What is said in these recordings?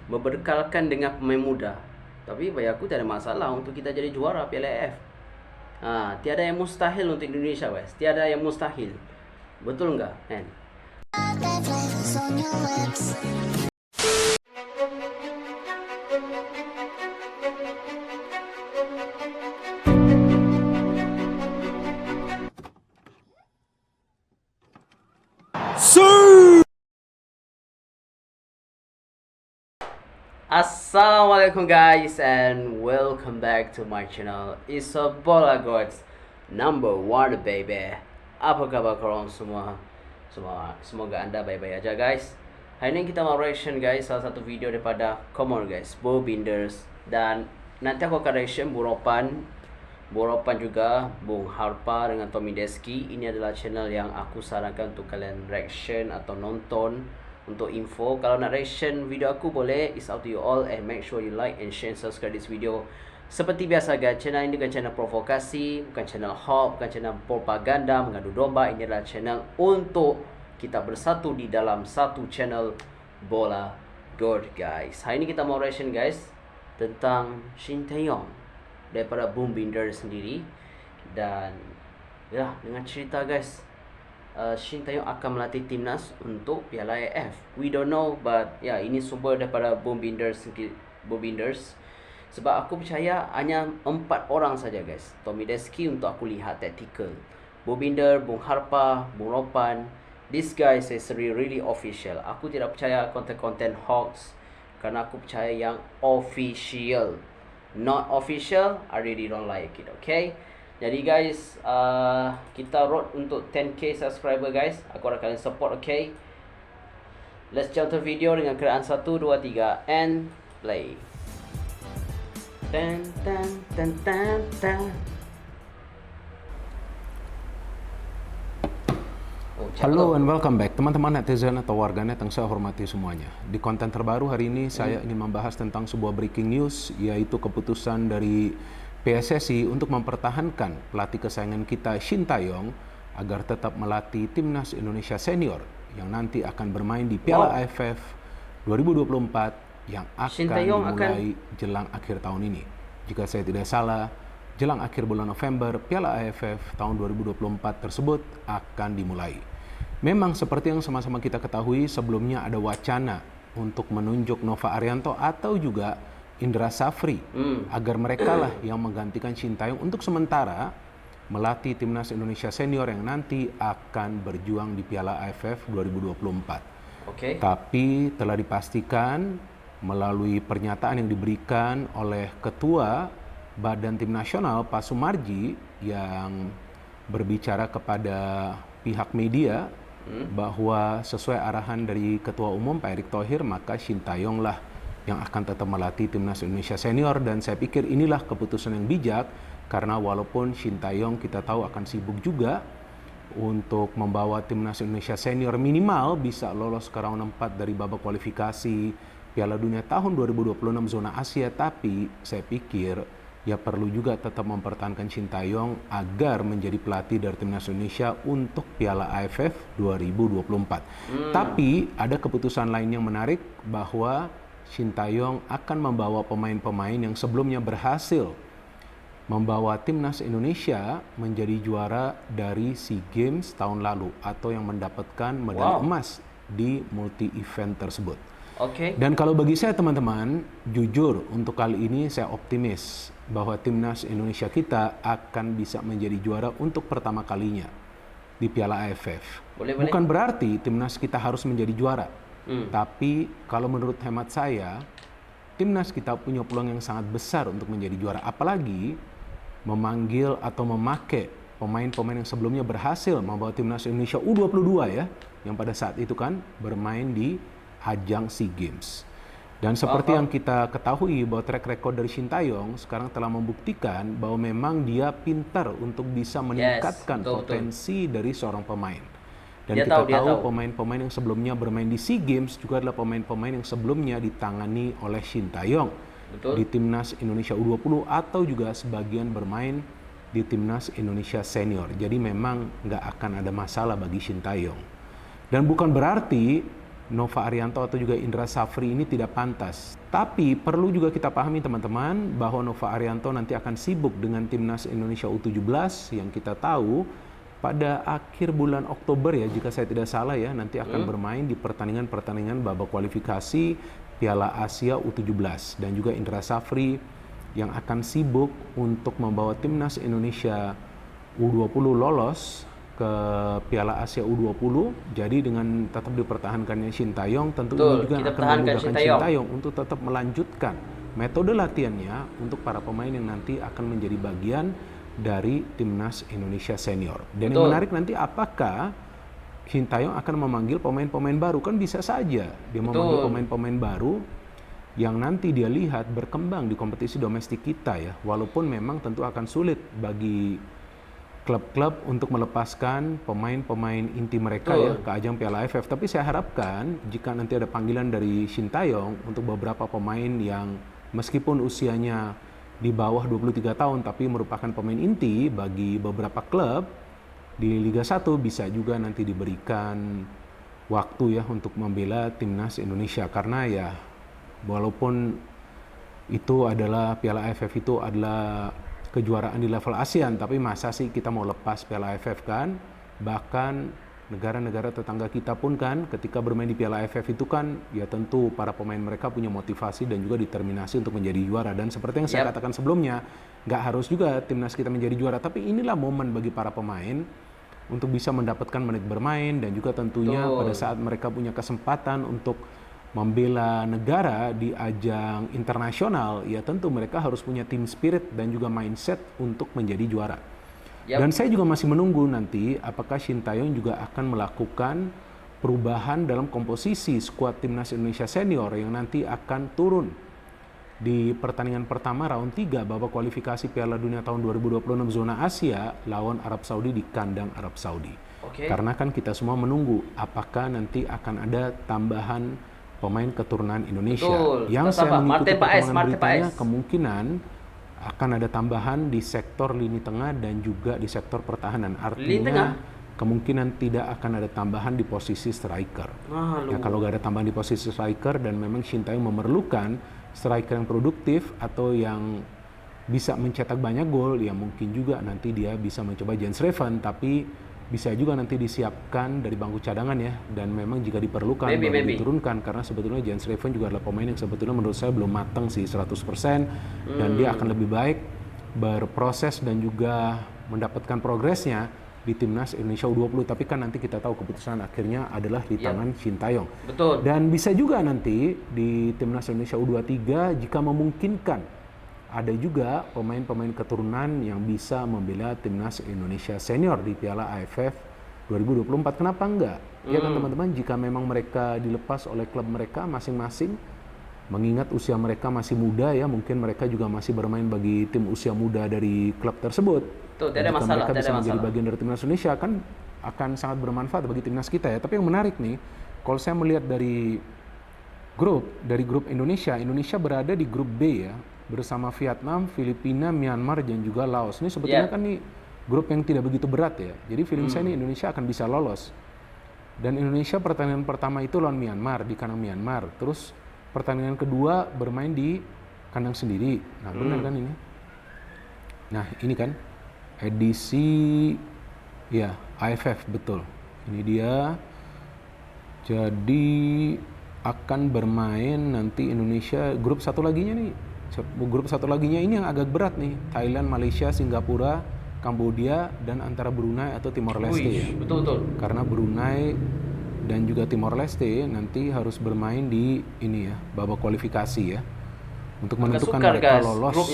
berbekalkan dengan pemain muda. Tapi bagi aku tak ada masalah untuk kita jadi juara Piala AFF. Tiada yang mustahil untuk Indonesia, guys. Tiada yang mustahil. Betul nggak, Nen? Assalamualaikum guys and welcome back to my channel. It's a Bola Gods number one baby. Apa kabar korang semua? Semoga anda baik-baik aja guys. Hari ini kita mau reaction guys salah satu video daripada Komor guys, Bobinders. Dan nanti aku akan reaction Boropan juga, Bung Harpa dengan Tommy Deski. Ini adalah channel yang aku sarankan untuk kalian reaction atau nonton. Untuk info, kalau nak reaction video aku boleh, it's up to you all, and make sure you like and share and subscribe this video. Seperti biasa guys, channel ini bukan channel provokasi, bukan channel hoax, bukan channel propaganda, mengadu domba. Ini adalah channel untuk kita bersatu di dalam satu channel Bola God guys. Hari ini kita mau reaction guys tentang Shin Tae-yong daripada Bumbinder sendiri. Dan ya, dengan cerita guys, Shin Tae-yong akan melatih timnas untuk Piala AFF. We don't know, but ya, ini sumber daripada Bobinders. Sebab aku percaya hanya 4 orang saja guys. Tommy Deski untuk aku lihat tactical, Bobinder, Bung Harpa, Bung Ropan. This guys is really official. Aku tidak percaya konten-konten hoax, karena aku percaya yang official. Not official, I really don't like it, okay? Jadi guys, kita road untuk 10k subscriber guys. Aku harap kalian support, okay? Let's jump to video dengan keraan 1, 2, 3 and play. Tan tan tan tan tan. Halo and welcome back teman-teman netizen atau warganet yang saya hormati semuanya. Di konten terbaru hari ini saya ingin membahas tentang sebuah breaking news, yaitu keputusan dari PSSI untuk mempertahankan pelatih kesayangan kita Shin Tae-yong agar tetap melatih timnas Indonesia senior yang nanti akan bermain di Piala AFF 2024 yang akan dimulai jelang akhir tahun ini. Jika saya tidak salah, jelang akhir bulan November, Piala AFF tahun 2024 tersebut akan dimulai. Memang seperti yang sama-sama kita ketahui, sebelumnya ada wacana untuk menunjuk Nova Arianto atau juga Indra Safri agar mereka lah yang menggantikan Shin Tae-yong untuk sementara melatih timnas Indonesia senior yang nanti akan berjuang di Piala AFF 2024. Okay. Tapi telah dipastikan melalui pernyataan yang diberikan oleh Ketua Badan Tim Nasional Pak Sumarji yang berbicara kepada pihak media bahwa sesuai arahan dari Ketua Umum Pak Erick Thohir, maka Shin Tae-yong lah yang akan tetap melatih timnas Indonesia senior. Dan saya pikir inilah keputusan yang bijak, karena walaupun Shin Tae-yong kita tahu akan sibuk juga untuk membawa timnas Indonesia senior minimal bisa lolos ke round 4 dari babak kualifikasi Piala Dunia tahun 2026 zona Asia, tapi saya pikir ya perlu juga tetap mempertahankan Shin Tae-yong agar menjadi pelatih dari timnas Indonesia untuk Piala AFF 2024. Tapi ada keputusan lain yang menarik, bahwa Shin Tae-yong akan membawa pemain-pemain yang sebelumnya berhasil membawa timnas Indonesia menjadi juara dari SEA Games tahun lalu atau yang mendapatkan medali emas di multi event tersebut. Okay. Dan kalau bagi saya teman-teman, jujur untuk kali ini saya optimis bahwa timnas Indonesia kita akan bisa menjadi juara untuk pertama kalinya di Piala AFF. Bukan berarti timnas kita harus menjadi juara. Tapi kalau menurut hemat saya, timnas kita punya peluang yang sangat besar untuk menjadi juara. Apalagi memanggil atau memakai pemain-pemain yang sebelumnya berhasil membawa timnas Indonesia U22 ya, yang pada saat itu kan bermain di ajang SEA Games. Dan seperti yang kita ketahui bahwa track record dari Shin Tae-yong sekarang telah membuktikan bahwa memang dia pintar untuk bisa meningkatkan potensi dari seorang pemain. Dan kita tahu pemain-pemain yang sebelumnya bermain di SEA Games juga adalah pemain-pemain yang sebelumnya ditangani oleh Shin Tae-yong di timnas Indonesia U20 atau juga sebagian bermain di timnas Indonesia senior. Jadi memang nggak akan ada masalah bagi Shin Tae-yong. Dan bukan berarti Nova Arianto atau juga Indra Safri ini tidak pantas. Tapi perlu juga kita pahami teman-teman bahwa Nova Arianto nanti akan sibuk dengan timnas Indonesia U17 yang kita tahu pada akhir bulan Oktober ya, jika saya tidak salah ya, nanti akan bermain di pertandingan-pertandingan babak kualifikasi Piala Asia U17, dan juga Indra Safri yang akan sibuk untuk membawa timnas Indonesia U20 lolos ke Piala Asia U20. Jadi dengan tetap dipertahankannya Shin Taeyong, tentu ini juga akan memudahkan Shin Taeyong untuk tetap melanjutkan metode latihannya untuk para pemain yang nanti akan menjadi bagian dari timnas Indonesia senior. Dan yang menarik nanti, apakah Shin Taeyong akan memanggil pemain-pemain baru? Kan bisa saja dia memanggil pemain-pemain baru yang nanti dia lihat berkembang di kompetisi domestik kita ya. Walaupun memang tentu akan sulit bagi klub-klub untuk melepaskan pemain-pemain inti mereka ya ke ajang Piala AFF. Tapi saya harapkan jika nanti ada panggilan dari Shin Taeyong untuk beberapa pemain yang meskipun usianya di bawah 23 tahun tapi merupakan pemain inti bagi beberapa klub di Liga 1, bisa juga nanti diberikan waktu ya untuk membela timnas Indonesia. Karena ya walaupun itu adalah Piala AFF, itu adalah kejuaraan di level ASEAN, tapi masa sih kita mau lepas Piala AFF kan? Bahkan negara-negara tetangga kita pun kan ketika bermain di Piala AFF itu kan ya tentu para pemain mereka punya motivasi dan juga determinasi untuk menjadi juara. Dan seperti yang saya katakan sebelumnya, nggak harus juga timnas kita menjadi juara, tapi inilah momen bagi para pemain untuk bisa mendapatkan menit bermain, dan juga tentunya pada saat mereka punya kesempatan untuk membela negara di ajang internasional, ya tentu mereka harus punya team spirit dan juga mindset untuk menjadi juara. Dan saya juga masih menunggu nanti apakah Shin Taeyong juga akan melakukan perubahan dalam komposisi skuad timnas Indonesia senior yang nanti akan turun di pertandingan pertama round 3 babak kualifikasi Piala Dunia tahun 2026 zona Asia lawan Arab Saudi di kandang Arab Saudi. Karena kan kita semua menunggu apakah nanti akan ada tambahan pemain keturunan Indonesia. Yang saya mengikuti perkembangan beritanya, kemungkinan akan ada tambahan di sektor lini tengah dan juga di sektor pertahanan. Artinya kemungkinan tidak akan ada tambahan di posisi striker. Ya, kalau nggak ada tambahan di posisi striker dan memang Shin Taeyong memerlukan striker yang produktif atau yang bisa mencetak banyak gol, ya mungkin juga nanti dia bisa mencoba Jens Reven, tapi bisa juga nanti disiapkan dari bangku cadangan ya, dan memang jika diperlukan baru diturunkan, karena sebetulnya Jens Reven juga adalah pemain yang sebetulnya menurut saya belum matang sih 100%, dan dia akan lebih baik berproses dan juga mendapatkan progresnya di timnas Indonesia U20. Tapi kan nanti kita tahu keputusan akhirnya adalah di tangan Shin Taeyong. Dan bisa juga nanti di timnas Indonesia U23 jika memungkinkan ada juga pemain-pemain keturunan yang bisa membela timnas Indonesia senior di Piala AFF 2024. Kenapa enggak? Ya kan teman-teman, jika memang mereka dilepas oleh klub mereka masing-masing, mengingat usia mereka masih muda ya, mungkin mereka juga masih bermain bagi tim usia muda dari klub tersebut. Tidak ada masalah, mereka bisa menjadi bagian dari timnas Indonesia kan akan sangat bermanfaat bagi timnas kita ya. Tapi yang menarik nih, kalau saya melihat dari grup Indonesia berada di grup B ya, bersama Vietnam, Filipina, Myanmar, dan juga Laos. Ini sebetulnya kan nih grup yang tidak begitu berat ya. Jadi feeling saya nih Indonesia akan bisa lolos. Dan Indonesia pertandingan pertama itu lawan Myanmar, di kandang Myanmar. Terus pertandingan kedua bermain di kandang sendiri. Nah benar kan ini? Nah ini kan edisi ya AFF, betul. Ini dia. Jadi akan bermain nanti Indonesia grup satu laginya nih. Grup satu laginya ini yang agak berat nih, Thailand, Malaysia, Singapura, Kambodia, dan antara Brunei atau Timor Leste ya. Betul. Karena Brunei dan juga Timor Leste nanti harus bermain di ini ya, babak kualifikasi ya, untuk menentukan mereka lolos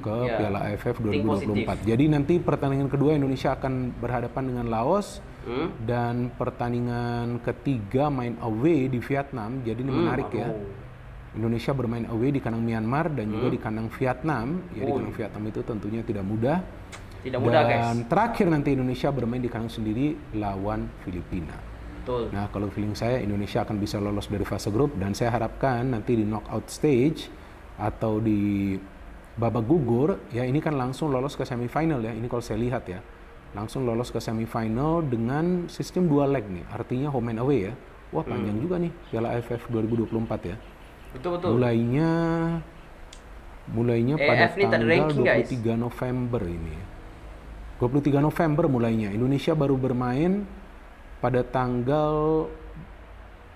ke Piala AFF 2024. Jadi nanti pertandingan kedua Indonesia akan berhadapan dengan Laos, dan pertandingan ketiga main away di Vietnam. Jadi ini menarik ya. Indonesia bermain away di kandang Myanmar dan juga di kandang Vietnam. Ya di kandang Vietnam itu tentunya tidak mudah. Dan terakhir nanti Indonesia bermain di kandang sendiri lawan Filipina. Nah kalau feeling saya Indonesia akan bisa lolos dari fase grup, dan saya harapkan nanti di knockout stage atau di babak gugur ya, ini kan langsung lolos ke semifinal ya. Ini kalau saya lihat ya, langsung lolos ke semifinal dengan sistem 2 leg nih. Artinya home and away ya. Wah, panjang juga nih Piala AFF 2024 ya. Betul. Mulainya pada AFF ni tak ada tanggal ranking guys. 23 November ini. 23 November mulainya. Indonesia baru bermain pada tanggal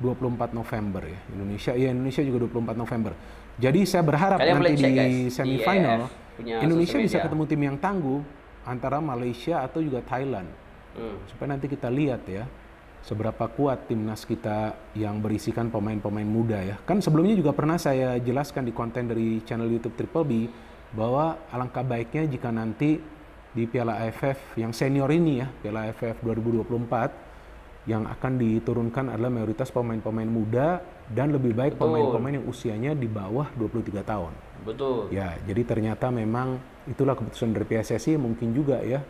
24 November ya. Indonesia juga 24 November. Jadi saya berharap Kalian boleh nanti cek di guys di semifinal AFF punya Indonesia sosial bisa media. ketemu tim yang tangguh antara Malaysia atau juga Thailand. Supaya nanti kita lihat ya seberapa kuat timnas kita yang berisikan pemain-pemain muda ya. Kan sebelumnya juga pernah saya jelaskan di konten dari channel YouTube Triple B bahwa alangkah baiknya jika nanti di Piala AFF yang senior ini ya, Piala AFF 2024 yang akan diturunkan adalah mayoritas pemain-pemain muda dan lebih baik pemain-pemain yang usianya di bawah 23 tahun. Betul. Ya, jadi ternyata memang itulah keputusan dari PSSI. Mungkin juga ya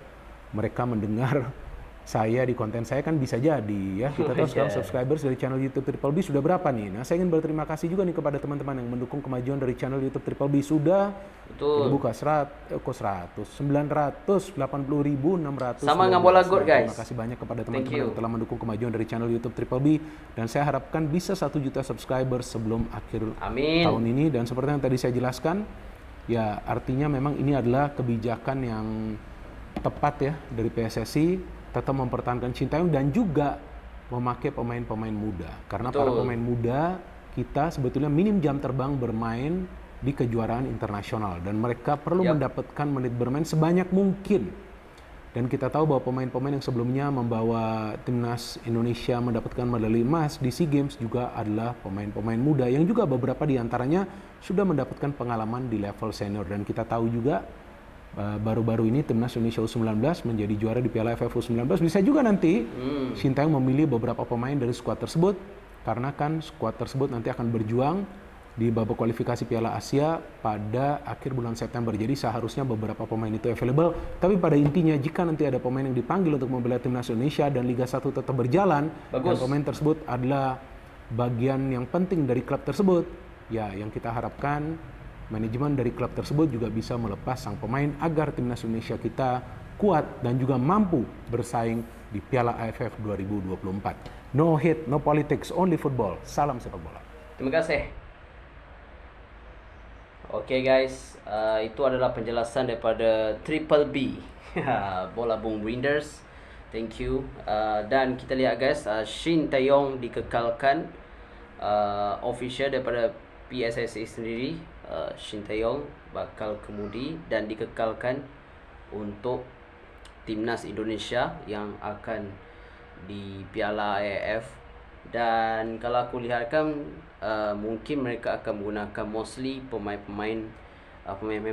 mereka mendengar saya di konten saya, kan bisa jadi ya. Kita tahu sekarang subscribers dari channel YouTube Triple B sudah berapa nih. Nah, saya ingin berterima kasih juga nih kepada teman-teman yang mendukung kemajuan dari channel YouTube Triple B. Sudah dibuka 980.600 sama dengan Bola God guys. Terima kasih banyak kepada teman-teman yang telah mendukung kemajuan dari channel YouTube Triple B, dan saya harapkan bisa 1 juta subscribers sebelum akhir tahun ini. Dan seperti yang tadi saya jelaskan, ya artinya memang ini adalah kebijakan yang tepat ya dari PSSI, tetap mempertahankan Sintayong dan juga memakai pemain-pemain muda. Karena para pemain muda kita sebetulnya minim jam terbang bermain di kejuaraan internasional, dan mereka perlu mendapatkan menit bermain sebanyak mungkin. Dan kita tahu bahwa pemain-pemain yang sebelumnya membawa timnas Indonesia mendapatkan medali emas di SEA Games juga adalah pemain-pemain muda yang juga beberapa di antaranya sudah mendapatkan pengalaman di level senior. Dan kita tahu juga baru-baru ini timnas Indonesia U19 menjadi juara di Piala AFF U19. Bisa juga nanti Sintayong memilih beberapa pemain dari skuad tersebut, karena kan skuad tersebut nanti akan berjuang di babak kualifikasi Piala Asia pada akhir bulan September. Jadi seharusnya beberapa pemain itu available. Tapi pada intinya jika nanti ada pemain yang dipanggil untuk membela timnas Indonesia dan Liga 1 tetap berjalan, dan pemain tersebut adalah bagian yang penting dari klub tersebut, ya yang kita harapkan manajemen dari klub tersebut juga bisa melepas sang pemain agar timnas Indonesia kita kuat dan juga mampu bersaing di Piala AFF 2024. No hate, no politics, only football. Salam sepak bola. Terima kasih. Oke guys, itu adalah penjelasan daripada Triple B Bola Boom Winders. Thank you. Dan kita lihat guys, Sintayong dikekalkan official daripada PSSI sendiri. Sintayong bakal kemudi dan dikekalkan untuk timnas Indonesia yang akan di Piala AFF. Dan kalau aku lihatkan mungkin mereka akan menggunakan mostly pemain-pemain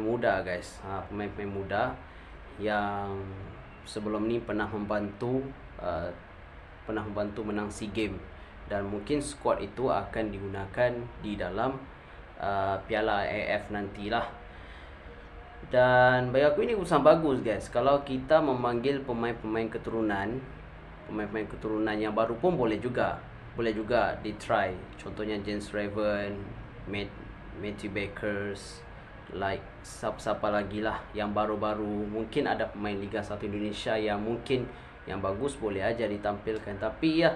muda guys. Pemain-pemain muda yang sebelum ni pernah membantu menang SEA Games, dan mungkin skuad itu akan digunakan di dalam Piala AFF nantilah. Dan bagi aku ini usaha bagus guys. Kalau kita memanggil pemain-pemain keturunan yang baru pun boleh juga di try. Contohnya James Raven, Matthew Bakers, like siapa lagi lah yang baru-baru. Mungkin ada pemain Liga 1 Indonesia yang mungkin yang bagus, boleh aja ditampilkan. Tapi ya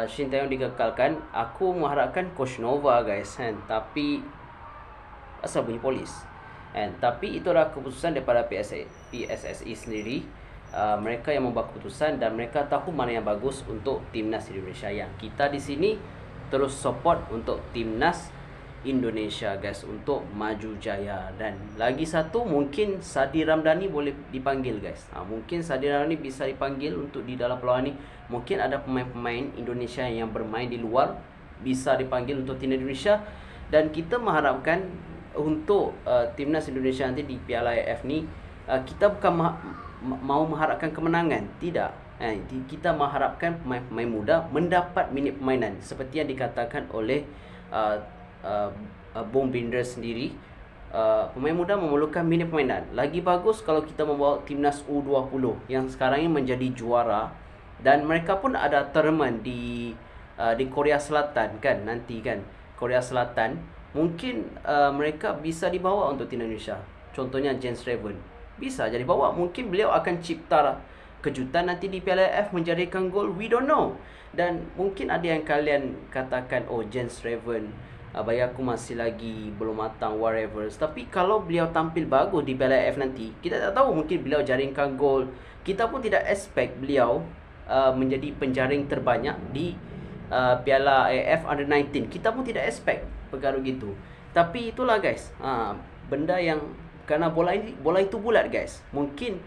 Sintayong dikekalkan. Aku mengharapkan Coach Nova guys kan, tapi asal bunyi polis kan. Tapi itu adalah keputusan daripada PSSI sendiri. Mereka yang membuat keputusan dan mereka tahu mana yang bagus untuk timnas Indonesia. Yang kita di sini terus support untuk timnas Indonesia guys untuk maju jaya. Dan lagi satu, mungkin Sadi Ramdhani boleh dipanggil guys. Mungkin Sadi Ramdhani bisa dipanggil untuk di dalam peluang ini. Mungkin ada pemain-pemain Indonesia yang bermain di luar bisa dipanggil untuk timnas Indonesia. Dan kita mengharapkan untuk timnas Indonesia nanti di Piala AFF ni, kita bukan mau mengharapkan kemenangan, tidak. Kita mengharapkan pemain-pemain muda mendapat minit permainan seperti yang dikatakan oleh Boom Winders sendiri. Pemain muda memerlukan minit permainan. Lagi bagus kalau kita membawa timnas U20 yang sekarang ini menjadi juara, dan mereka pun ada tournament di Korea Selatan kan nanti kan. Korea Selatan mungkin mereka bisa dibawa untuk timnas Indonesia. Contohnya James Raven bisa jadi bawa. Mungkin beliau akan cipta kejutan nanti di Piala AFF menjadikan gol, we don't know. Dan mungkin ada yang kalian katakan, oh Jens Raven, bagi aku masih lagi belum matang, whatever. Tapi kalau beliau tampil bagus di Piala AFF nanti, kita tak tahu, mungkin beliau jaringkan gol. Kita pun tidak expect beliau menjadi penjaring terbanyak di Piala AFF Under-19. Kita pun tidak expect perkara gitu. Tapi itulah guys, benda yang, kerana bola itu bulat guys. Mungkin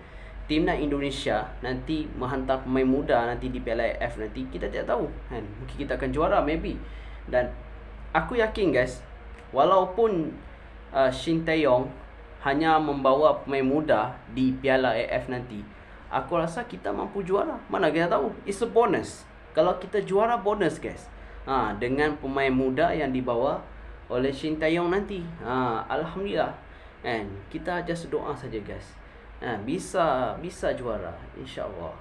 timnas Indonesia nanti menghantar pemain muda nanti di Piala AFF nanti, kita tidak tahu kan. Mungkin kita akan juara maybe. Dan aku yakin guys, walaupun Shin Tae-yong hanya membawa pemain muda di Piala AFF nanti, aku rasa kita mampu juara. Mana kita tahu, it's a bonus. Kalau kita juara, bonus guys. Dengan pemain muda yang dibawa oleh Shin Tae-yong nanti, alhamdulillah. And kita just doa saja guys, bisa juara insyaAllah.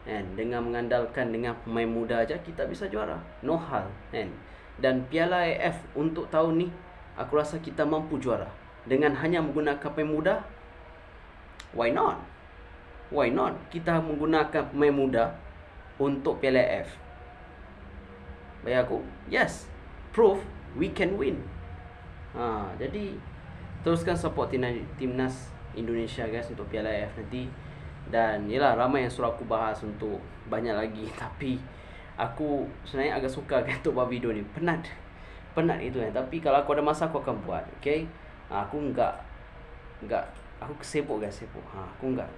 And dengan mengandalkan dengan pemain muda aja kita bisa juara, no hal. Dan Piala AFF untuk tahun ni, aku rasa kita mampu juara dengan hanya menggunakan pemain muda. Why not? Why not kita menggunakan pemain muda untuk Piala AFF? Bagi aku, yes, proof we can win. Jadi teruskan support timnas Indonesia guys untuk Piala AFF nanti. Dan yelah, ramai yang suruh aku bahas untuk banyak lagi, tapi aku sebenarnya agak suka kan untuk buat video ni. Penat itu kan. Tapi kalau aku ada masa, aku akan buat. Okay, aku enggak aku sibuk guys, aku enggak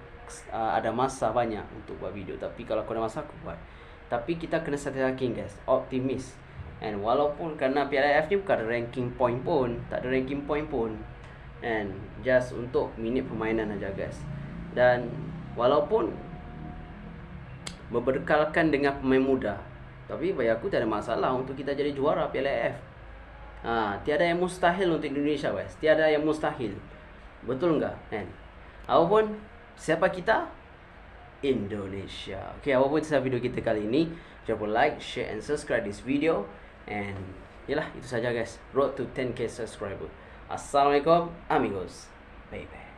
ada masa banyak untuk buat video. Tapi kalau aku ada masa, aku buat. Tapi kita kena yakin guys, optimis. And walaupun kerana Piala AFF ni bukan ada ranking point pun, tak ada ranking point pun, and just untuk minit permainan aja guys. Dan walaupun berbekalkan dengan pemain muda, tapi bagi aku tak ada masalah untuk kita jadi juara Piala AFF. Tiada yang mustahil untuk Indonesia guys, tiada yang mustahil. Betul enggak? Apapun, siapa kita? Indonesia. Okay, apapun sahaja video kita kali ini, jangan lupa like, share and subscribe this video. And yelah, itu saja guys, road to 10k subscriber. Assalamualaikum amigos, bye bye.